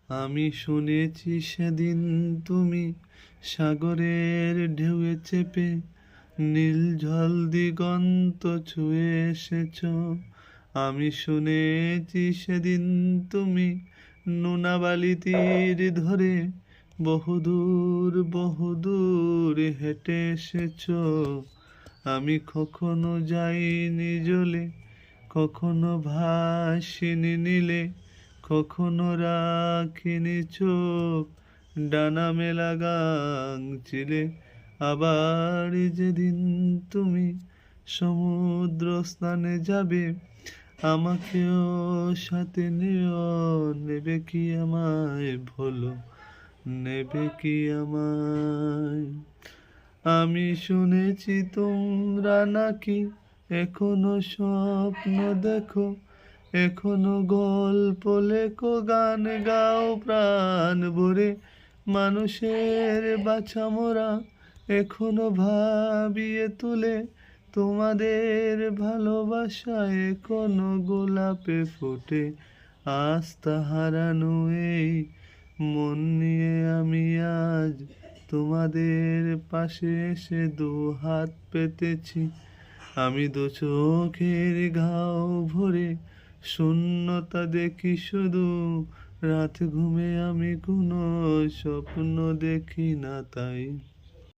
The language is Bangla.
আমি শুনেছি সেদিন তুমি সাগরের ঢেউয়ে চেপে নীল জল দিগন্ত ছুঁয়ে এসেছ। আমি শুনেছি সেদিন তুমি নোনাবালি তীর ধরে বহুদূর বহুদূর হেঁটে এসেছ। আমি কখনো যাইনি জলে, কখনো ভাসিনি নীলে, কখনো রাখিনি চোখ ডানা মেলা গাং চিলে। আবার যেদিন তুমি সমুদ্র স্নানে যাবে, আমাকেও সাথে নিও, নেবে কি আমায় বলো, নেবে কি আমায়? আমি শুনেছি তোমরা নাকি এখনো স্বপ্ন দেখো, এখনো গল্প লেখো, গান গাও প্রাণ ভরে। মানুষের বাছা মোরা এখনো ভাবিয়ে তুলে, তোমাদের ভালোবাসা এখনো গোলাপে ফোটে। আস্থা হারানো এই মন নিয়ে আমি আজ তোমাদের পাশে এসে দু হাত পেতেছি। আমি দু চোখের ঘাও ভরে শূন্যতা দেখি শুধু, রাত ঘুমে আমি কোনো স্বপ্ন দেখি না তাই।